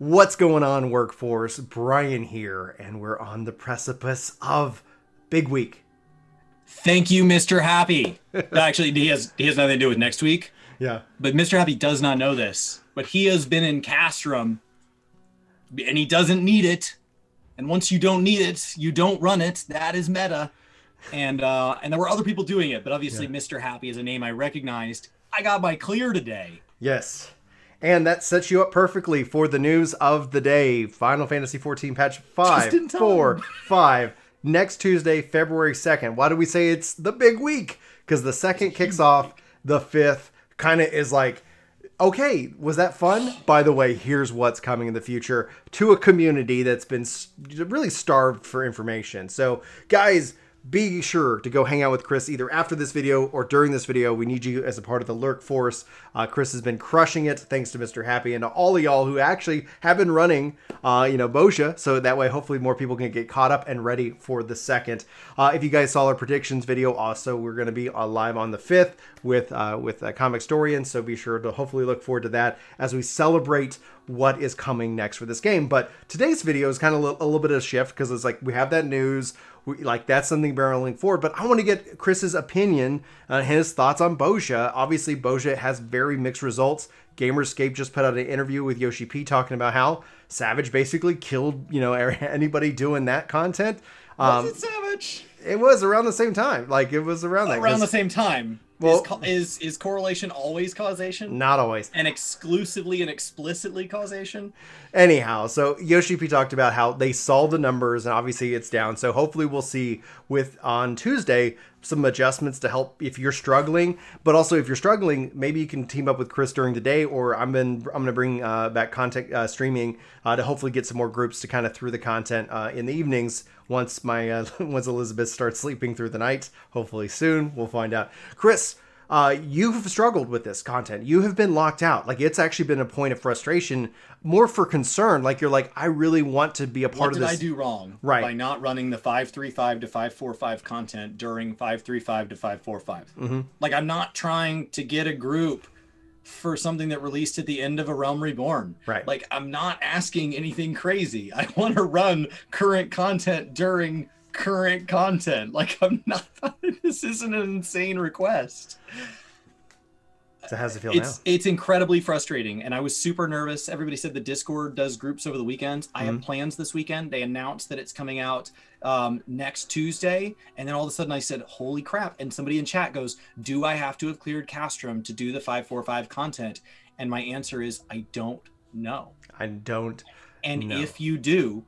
What's going on, workforce? Brian here, and we're on the precipice of big week. Thank you, Mr. Happy. Actually, he has nothing to do with next week. Yeah. But Mr. Happy does not know this. But he has been in Castrum, and he doesn't need it. And once you don't need it, you don't run it. That is meta. And there were other people doing it, but obviously Mr. Happy is a name I recognized. I got my clear today. Yes. And that sets you up perfectly for the news of the day. Final Fantasy XIV patch 5.4.5 next Tuesday, February 2nd. Why do we say it's the big week? Because the 2nd kicks off, the 5th kind of is like, okay, was that fun? By the way, here's what's coming in the future to a community that's been really starved for information. So, guys, be sure to go hang out with Chris either after this video or during this video. We need you as a part of the Lurk Force. Chris has been crushing it thanks to Mr. Happy and to all of y'all who actually have been running, Bosha. So that way, hopefully more people can get caught up and ready for the 2nd. If you guys saw our predictions video, also, we're going to be live on the 5th with Comic Storian. So be sure to hopefully look forward to that as we celebrate what is coming next for this game. But today's video is kind of a little bit of a shift because it's like we have that news. That's something barreling forward, but I want to get Chris's opinion on his thoughts on Bosha. Obviously, Bosha has very mixed results. Gamerscape just put out an interview with Yoshi P talking about how Savage basically killed, anybody doing that content. Was it Savage? It was around the same time. Like, it was around the same time. Well, is correlation always causation? Not always. And exclusively and explicitly causation? Anyhow, so Yoshi P talked about how they saw the numbers and obviously it's down. So hopefully we'll see on Tuesday some adjustments to help if you're struggling. But also if you're struggling, maybe you can team up with Chris during the day, or I'm going to bring back content streaming to hopefully get some more groups to kind of through the content in the evenings once once Elizabeth starts sleeping through the night. Hopefully soon. We'll find out. Chris, you've struggled with this content. You have been locked out. Like, it's actually been a point of frustration, more for concern. Like, you're like, I really want to be a part of this. What did I do wrong by not running the 5.3.5 to 5.4.5 content during 5.3.5 to 5.4.5? Mm-hmm. Like, I'm not trying to get a group for something that released at the end of A Realm Reborn. Right. Like, I'm not asking anything crazy. I want to run current content during current content. Like, I'm not, this isn't an insane request. So how's it feel now? It's incredibly frustrating, and I was super nervous. Everybody said the Discord does groups over the weekends. I have plans this weekend. They announced that it's coming out next Tuesday, and then all of a sudden I said, holy crap, and somebody in chat goes, do I have to have cleared Castrum to do the 5.4.5 content? And my answer is, I don't know. And if you do,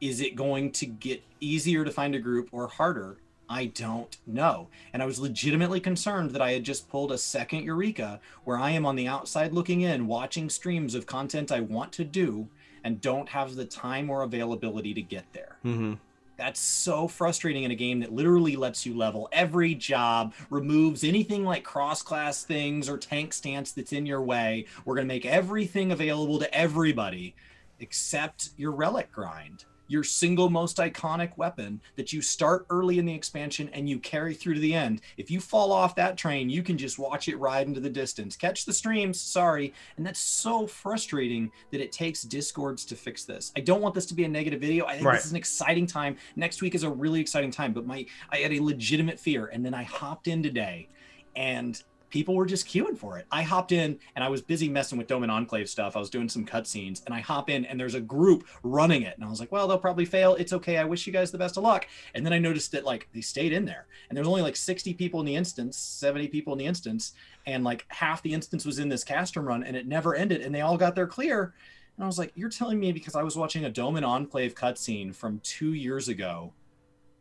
is it going to get easier to find a group or harder? I don't know. And I was legitimately concerned that I had just pulled a second Eureka where I am on the outside looking in, watching streams of content I want to do and don't have the time or availability to get there. Mm-hmm. That's so frustrating in a game that literally lets you level every job, removes anything like cross-class things or tank stance that's in your way. We're going to make everything available to everybody except your relic grind. Your single most iconic weapon that you start early in the expansion and you carry through to the end. If you fall off that train, you can just watch it ride into the distance. Catch the streams, sorry. And that's so frustrating that it takes Discords to fix this. I don't want this to be a negative video. I think this is an exciting time. Next week is a really exciting time, but I had a legitimate fear. And then I hopped in today and people were just queuing for it. I hopped in and I was busy messing with Dome and Enclave stuff. I was doing some cutscenes and I hop in and there's a group running it. And I was like, well, they'll probably fail. It's okay. I wish you guys the best of luck. And then I noticed that like they stayed in there and there's only like 60 people in the instance, 70 people in the instance. And like half the instance was in this Castrum run and it never ended and they all got their clear. And I was like, you're telling me because I was watching a Dome and Enclave cutscene from 2 years ago,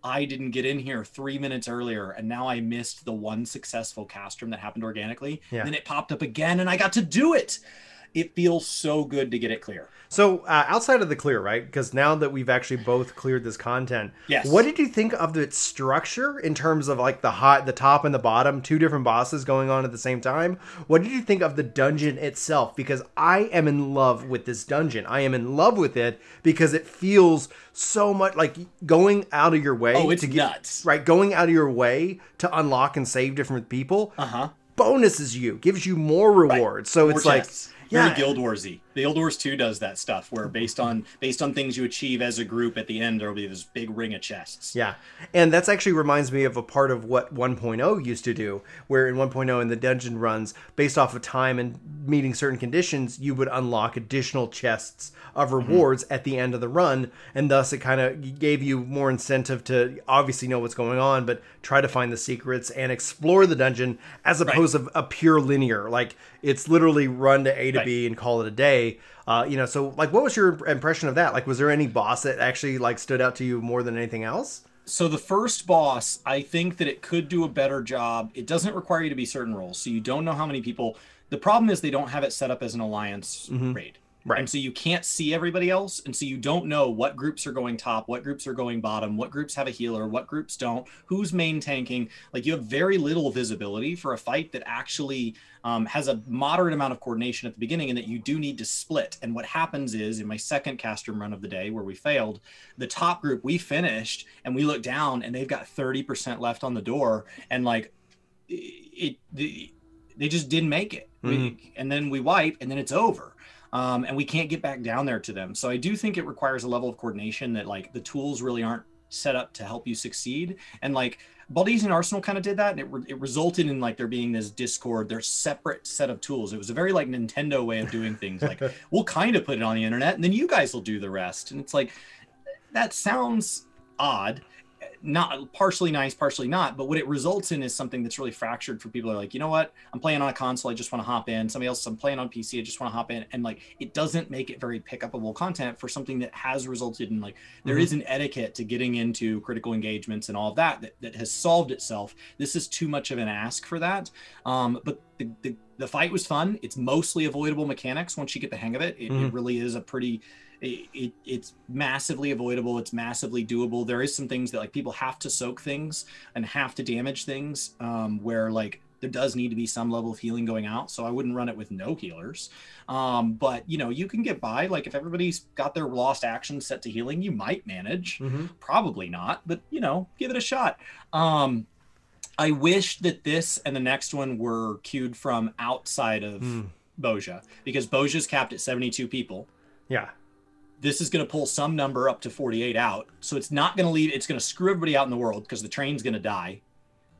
I didn't get in here 3 minutes earlier and now I missed the one successful Castrum that happened organically. Yeah. And then it popped up again and I got to do it. It feels so good to get it clear. So outside of the clear, right? Because now that we've actually both cleared this content, yes. What did you think of the structure in terms of like the top and the bottom, two different bosses going on at the same time? What did you think of the dungeon itself? Because I am in love with this dungeon. I am in love with it because it feels so much like going out of your way. Oh, it's nuts. Right, going out of your way to unlock and save different people. Uh-huh. Bonuses you, gives you more rewards. Right. So it's like, Very Guild Wars-y. The Guild Wars 2 does that stuff where based on things you achieve as a group at the end, there'll be this big ring of chests. Yeah. And that's actually reminds me of a part of what 1.0 used to do, where in 1.0 in the dungeon runs, based off of time and meeting certain conditions, you would unlock additional chests of rewards at the end of the run, and thus it kind of gave you more incentive to obviously know what's going on, but try to find the secrets and explore the dungeon as opposed to a pure linear. Like, it's literally run to A to B and call it a day. So like, what was your impression of that? Like, was there any boss that actually like stood out to you more than anything else? So the first boss, I think that it could do a better job. It doesn't require you to be certain roles, so you don't know how many people. The problem is they don't have it set up as an alliance raid. Right. And so you can't see everybody else. And so you don't know what groups are going top, what groups are going bottom, what groups have a healer, what groups don't, who's main tanking. Like, you have very little visibility for a fight that actually has a moderate amount of coordination at the beginning, and that you do need to split. And what happens is, in my second Castrum run of the day where we failed, the top group, we finished and we looked down and they've got 30% left on the door. And like, they just didn't make it. And then we wipe and then it's over. And we can't get back down there to them. So I do think it requires a level of coordination that like the tools really aren't set up to help you succeed. And like Baldesian Arsenal kind of did that. And it resulted in like there being this discord, their separate set of tools. It was a very like Nintendo way of doing things. Like, we'll kind of put it on the internet and then you guys will do the rest. And it's like, that sounds odd. Not partially nice, partially not, but what it results in is something that's really fractured for people who are like, you know what, I'm playing on a console, I just want to hop in. Somebody else, I'm playing on PC, I just want to hop in. And like, it doesn't make it very pick upable content for something that has resulted in like, there is an etiquette to getting into critical engagements and all of that has solved itself. This is too much of an ask for that. But the fight was fun. It's mostly avoidable mechanics once you get the hang of it. It really is a pretty... It's massively avoidable. It's massively doable. There is some things that like people have to soak things and have to damage things where like there does need to be some level of healing going out. So I wouldn't run it with no healers. But you can get by. Like, if everybody's got their lost action set to healing, you might manage. Probably not, but give it a shot. I wish that this and the next one were queued from outside of Bozja, because Bozja's capped at 72 people. Yeah. This is going to pull some number up to 48 out. So it's not going to leave. It's going to screw everybody out in the world because the train's going to die,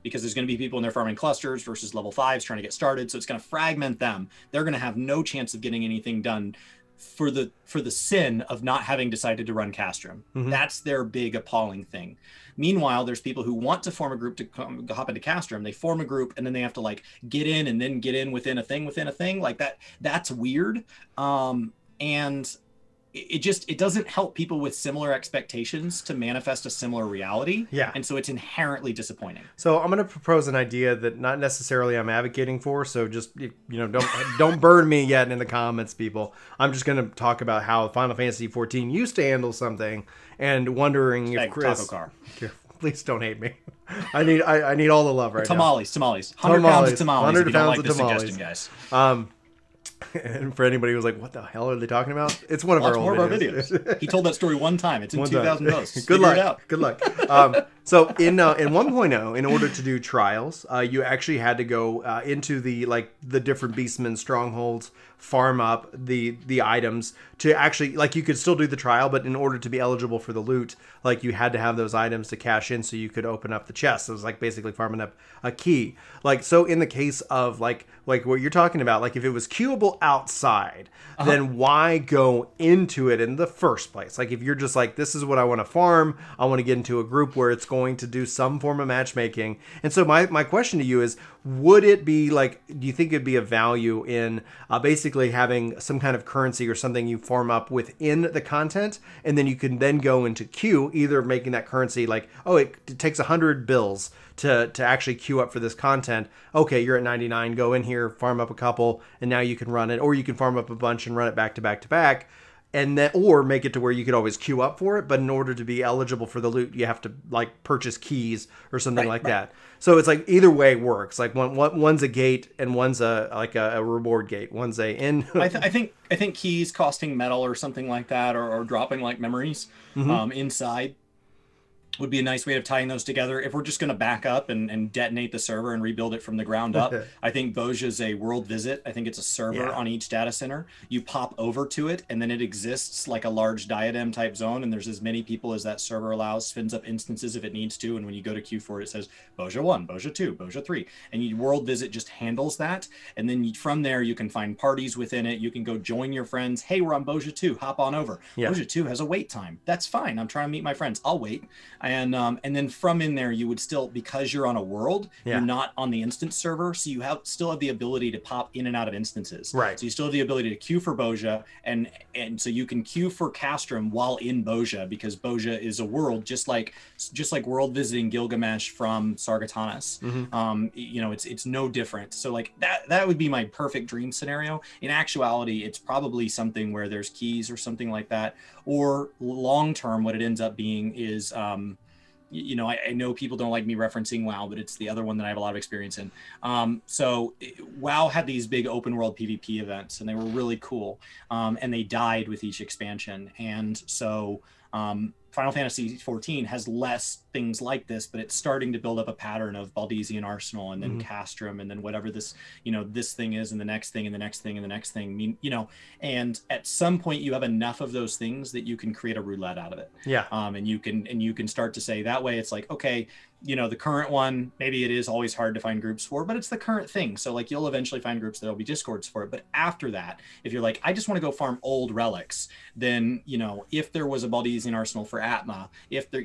because there's going to be people in there farming clusters versus level 5s trying to get started. So it's going to fragment them. They're going to have no chance of getting anything done for the sin of not having decided to run Castrum. That's their big appalling thing. Meanwhile, there's people who want to form a group to hop into Castrum. They form a group and then they have to like get in and then get in within a thing like that. That's weird. And it doesn't help people with similar expectations to manifest a similar reality. Yeah. And so it's inherently disappointing. So I'm going to propose an idea that not necessarily I'm advocating for. So just, don't burn me yet in the comments, people. I'm just going to talk about how Final Fantasy 14 used to handle something and wondering if Chris... Taco car. Please don't hate me. I need all the love right tamales, now. Tamales. 100 pounds of tamales. 100 if you don't pounds like of the tamales. suggestion, guys. And for anybody who's like, what the hell are they talking about? It's one of our old videos. He told that story one time. It's in 2,000 posts. Good luck. Good luck. So in 1.0, in order to do trials, you actually had to go into the different Beastmen strongholds, farm up the items to actually, like, you could still do the trial, but in order to be eligible for the loot, like, you had to have those items to cash in so you could open up the chest. It was like basically farming up a key. Like, so in the case of like what you're talking about, like if it was queuable outside, then why go into it in the first place? Like, if you're just like, this is what I want to farm, I want to get into a group where it's going to do some form of matchmaking. And so my question to you is, would it be like, do you think it'd be a value in basically having some kind of currency or something you farm up within the content, and then you can then go into queue, either making that currency like, oh, it takes 100 bills to actually queue up for this content. Okay, you're at 99, go in here, farm up a couple, and now you can run it. Or you can farm up a bunch and run it back to back to back. And then, or make it to where you could always queue up for it, but in order to be eligible for the loot, you have to like purchase keys or something like that. So it's like either way works. Like one's a gate and one's a reward gate. One's a in. I think keys costing metal or something like that, or dropping like memories inside. would be a nice way of tying those together. If we're just going to back up and detonate the server and rebuild it from the ground up, I think Bozja is a world visit. I think it's a server on each data center. You pop over to it, and then it exists like a large diadem type zone, and there's as many people as that server allows, spins up instances if it needs to, and when you go to queue for it, it says Bozja 1, Bozja 2, Bozja 3, and you world visit just handles that, and then from there you can find parties within it. You can go join your friends. Hey, we're on Bozja 2, hop on over. Bozja 2 has a wait time. That's fine. I'm trying to meet my friends. I'll wait. And then from in there, you would still, because you're on a world, you're not on the instance server, so you still have the ability to pop in and out of instances. Right. So you still have the ability to queue for Bozja, and so you can queue for Castrum while in Bozja, because Bozja is a world just like world visiting Gilgamesh from Sargatanas. It's no different. So like that would be my perfect dream scenario. In actuality, it's probably something where there's keys or something like that, or long term, what it ends up being is I know people don't like me referencing WoW, but it's the other one that I have a lot of experience in. WoW had these big open world PvP events, and they were really cool, and they died with each expansion. And so Final Fantasy XIV has less things like this, but it's starting to build up a pattern of Baldesian Arsenal, and then Castrum, and then whatever this thing is, and the next thing, and the next thing, and the next thing. And at some point you have enough of those things that you can create a roulette out of it. Yeah. And you can start to say that way. It's like, okay, the current one, maybe it is always hard to find groups for, but it's the current thing. So like you'll eventually find groups that'll be discords for it. But after that, if you're like, I just want to go farm old relics, then, if there was a Baldesian Arsenal for Atma, if there,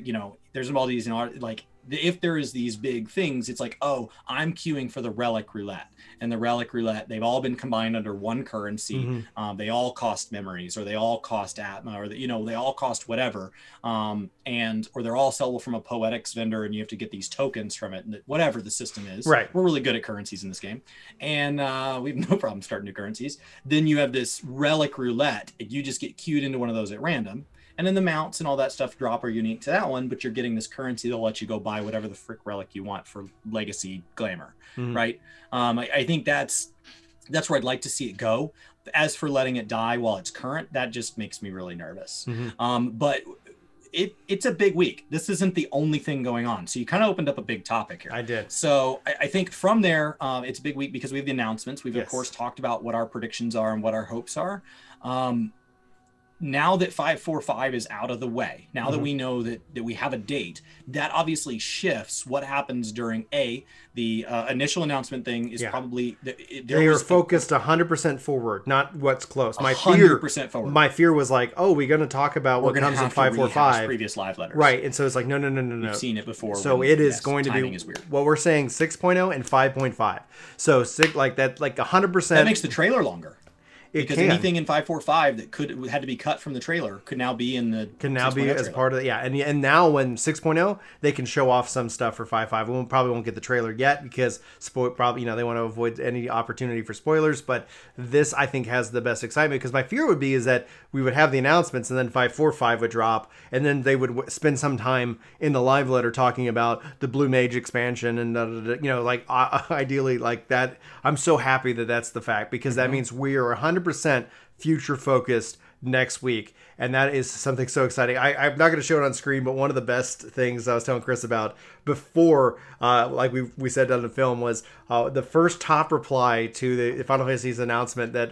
there's a Baldesian, like if there is these big things, it's like, oh, I'm queuing for the relic roulette. And the relic roulette, they've all been combined under one currency. They all cost memories, or they all cost Atma, or they all cost whatever. Or they're all sellable from a Poetics vendor, and you have to get these tokens from it, and whatever the system is. Right. We're really good at currencies in this game, and we have no problem starting new currencies. Then you have this relic roulette, and you just get queued into one of those at random. And then the mounts and all that stuff drop are unique to that one, but you're getting this currency that'll let you go buy whatever the frick relic you want for legacy glamour, right? I think that's where I'd like to see it go. As for letting it die while it's current, that just makes me really nervous. But it's a big week. This isn't the only thing going on. So you kind of opened up a big topic here. I did. So I think from there, it's a big week because we have the announcements. We've, of course, talked about what our predictions are and what our hopes are. Now that 545 is out of the way, now that we know that we have a date, that obviously shifts what happens during the initial announcement thing is probably they are focused 100% forward, not what's close. My 100% forward. My fear was like, oh, we're going to talk about what comes in 545. Previous live letters, right? And so it's like, no. We've seen it before. So it is going to be what we're saying 6.0 and 5.5. So like that, like 100%. That makes the trailer longer. Because can. Anything in 545 that had to be cut from the trailer could now be in the as part of it. And now when 6.0 they can show off some stuff for 5.5. We probably won't get the trailer yet because probably they want to avoid any opportunity for spoilers. But this I think has the best excitement, because my fear would be is that we would have the announcements and then 5.45 would drop, and then they would spend some time in the live letter talking about the Blue Mage expansion and ideally like that. I'm so happy that that's the fact, because that means we are 100% future focused next week, and that is something so exciting. I'm not going to show it on screen, but one of the best things I was telling Chris about before, like we said on the film, was the first top reply to the Final Fantasy's announcement that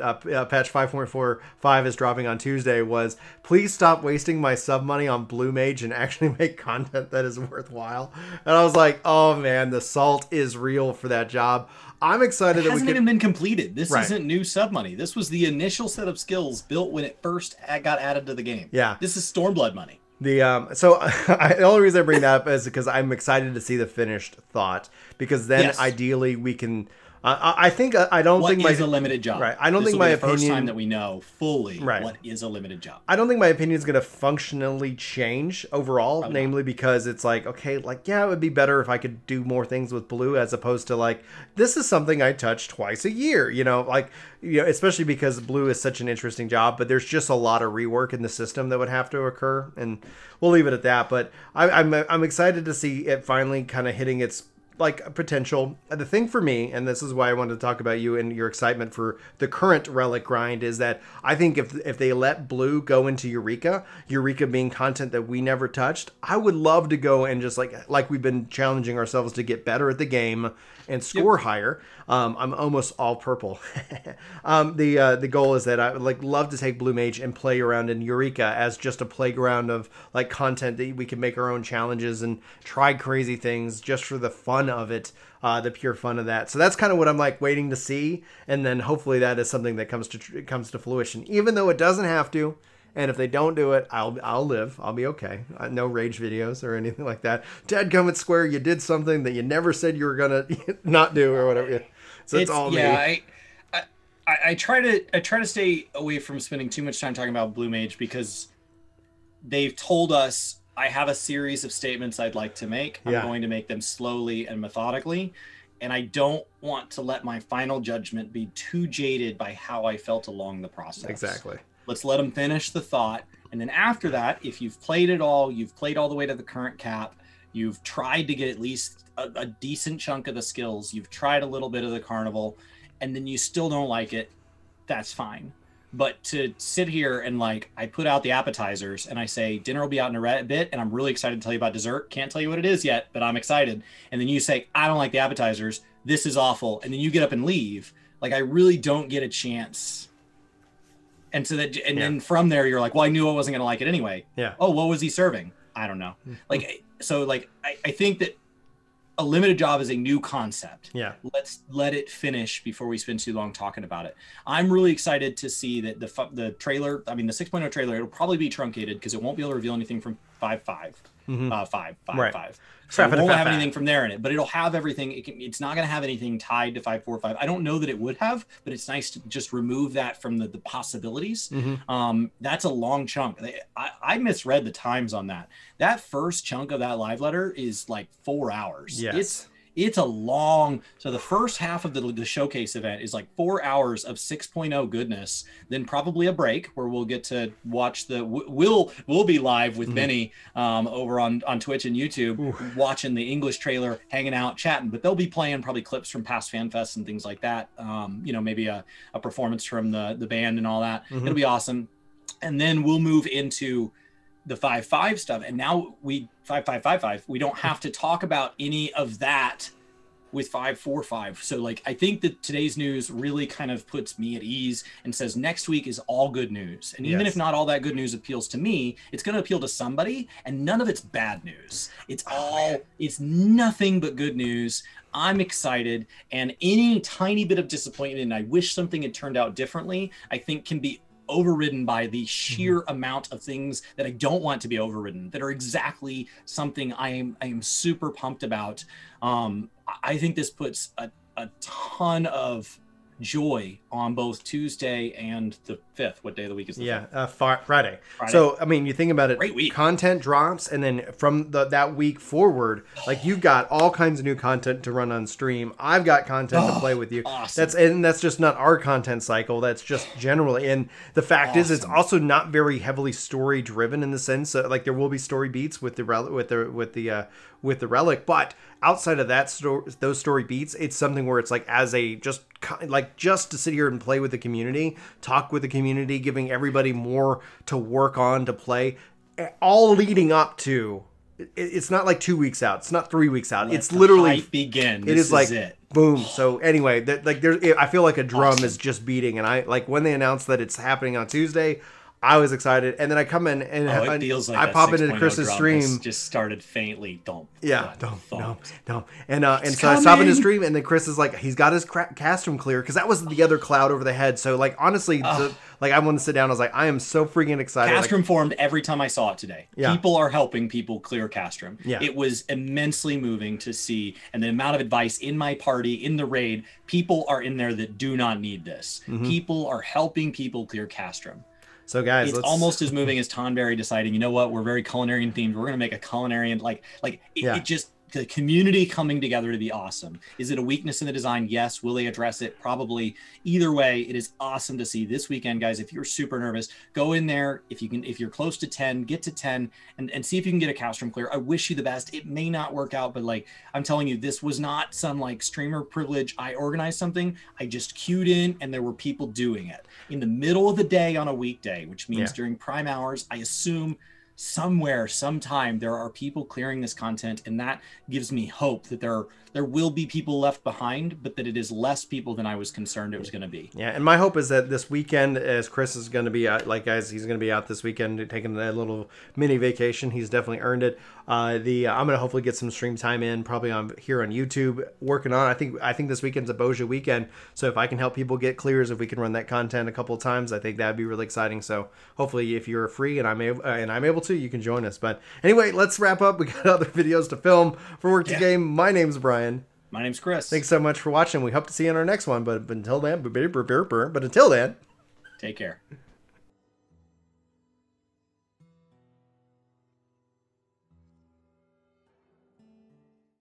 patch 5.45 is dropping on Tuesday was, please stop wasting my sub money on Blue Mage and actually make content that is worthwhile. And I was like, oh man, the salt is real for that job. I'm excited that hasn't even been completed. This isn't new sub money. This was the initial set of skills built when it first got added to the game. Yeah. This is Stormblood money. The only reason I bring that up is because I'm excited to see the finished thought, because then ideally we can. I think I don't think what is a limited job. Right. I don't think my opinion. First time that we know fully what is a limited job. I don't think my opinion is going to functionally change overall. Probably namely not. Because it's like, okay, like it would be better if I could do more things with Blue, as opposed to like, this is something I touch twice a year. Especially because Blue is such an interesting job, but there's just a lot of rework in the system that would have to occur, and we'll leave it at that. But I'm excited to see it finally kind of hitting its like a potential. The thing for me, and this is why I wanted to talk about you and your excitement for the current relic grind, is that I think if they let blue go into Eureka being content that we never touched, I would love to go and just like we've been challenging ourselves to get better at the game and score higher. I'm almost all purple. The goal is that I would love to take Blue Mage and play around in Eureka as just a playground of like content that we can make our own challenges and try crazy things just for the fun of it, the pure fun of that. So that's kind of what I'm like waiting to see, and then hopefully that is something that comes to fruition, even though it doesn't have to. And if they don't do it, I'll live. I'll be okay. No rage videos or anything like that. Dadgummit Square, you did something that you never said you were gonna not do or whatever. So it's all me. I try to stay away from spending too much time talking about Blue Mage because they've told us I have a series of statements I'd like to make. I'm going to make them slowly and methodically. And I don't want to let my final judgment be too jaded by how I felt along the process. Exactly. Let's let them finish the thought. And then after that, if you've played it all, you've played all the way to the current cap, you've tried to get at least a decent chunk of the skills, you've tried a little bit of the carnival, and then you still don't like it, that's fine. But to sit here and like, I put out the appetizers and I say, dinner will be out in a bit, and I'm really excited to tell you about dessert. Can't tell you what it is yet, but I'm excited. And then you say, I don't like the appetizers. This is awful. And then you get up and leave. Like, I really don't get a chance. And so that, and then from there, you're like, well, I knew I wasn't going to like it anyway. Yeah. Oh, what was he serving? I don't know. Like, so like, I think that a limited job is a new concept. Yeah. Let's let it finish before we spend too long talking about it. I'm really excited to see that the trailer, I mean, the 6.0 trailer, it'll probably be truncated because it won't be able to reveal anything from 5.5. 5.5. So it won't have anything from there in it, but it'll have everything. It's not going to have anything tied to 5.4.5. I don't know that it would have, but it's nice to just remove that from the possibilities. That's a long chunk. I misread the times on that. That first chunk of that live letter is like 4 hours. Yes. It's a long, so the first half of the showcase event is like 4 hours of 6.0 goodness, then probably a break where we'll get to watch we'll be live with Benny over on Twitch and YouTube, watching the English trailer, hanging out, chatting, but they'll be playing probably clips from past fan fests and things like that. Maybe a performance from the band and all that. It'll be awesome. And then we'll move into the 5.5 stuff, and now 5.5.5.5, we don't have to talk about any of that with 5.4.5. So like, I think that today's news really kind of puts me at ease and says next week is all good news. And even if not all that good news appeals to me, it's going to appeal to somebody, and none of it's bad news. It's nothing but good news. I'm excited, and any tiny bit of disappointment, and I wish something had turned out differently, I think can be overridden by the sheer amount of things that I don't want to be overridden, that are exactly something I am super pumped about. I think this puts a ton of joy on both Tuesday and the 5th. What day of the week is the Friday. So I mean, you think about it, great week. Content drops, and then from that week forward, like, you've got all kinds of new content to run on stream. I've got content to play with you. Awesome. That's just not our content cycle, that's just generally. And the fact is, it's also not very heavily story driven, in the sense that, like, there will be story beats with the relic, but outside of that those story beats, it's something where it's like, as a just to sit here and play with the community, talk with the community, giving everybody more to work on, to play, all leading up to, it's not like 2 weeks out, it's not 3 weeks out, it's literally begin. It is like boom. So anyway, I feel like a drum is just beating, and I like when they announced that it's happening on Tuesday, I was excited, and then I come in and it feels like I pop into Chris's stream. Just started faintly. Don't. No. And so I stop in his stream, and then Chris is like, he's got his castrum clear, because that was the other cloud over the head. So like, honestly, I wanted to sit down. I was like, I am so freaking excited. Castrum formed every time I saw it today. Yeah. People are helping people clear Castrum. Yeah. It was immensely moving to see, and the amount of advice in my party, in the raid, people are in there that do not need this. People are helping people clear Castrum. So guys, it's almost as moving as Tonberry deciding, you know what, we're very culinary themed. We're going to make a culinary, it just, the community coming together to be awesome. Is it a weakness in the design? Yes. Will they address it? Probably. Either way, it is awesome to see this weekend, guys. If you're super nervous, go in there. If you're close to 10, get to 10 and see if you can get a Castrum clear. I wish you the best. It may not work out, but like, I'm telling you, this was not some like streamer privilege. I organized something. I just queued in and there were people doing it in the middle of the day on a weekday, which means during prime hours. I assume somewhere, sometime, there are people clearing this content, and that gives me hope that there will be people left behind, but that it is less people than I was concerned it was going to be. Yeah, and my hope is that this weekend, as Chris is going to be out, like guys, he's going to be out this weekend taking a little mini vacation. He's definitely earned it. I'm going to hopefully get some stream time in, probably here on YouTube, working on. I think this weekend's a Bojja weekend, so if I can help people get clears, if we can run that content a couple of times, I think that'd be really exciting. So hopefully, if you're free and I'm able to, you can join us. But anyway, let's wrap up. We got other videos to film for Work to Game. My name's Brian. My name's Chris. Thanks so much for watching. We hope to see you in our next one. But until then, take care.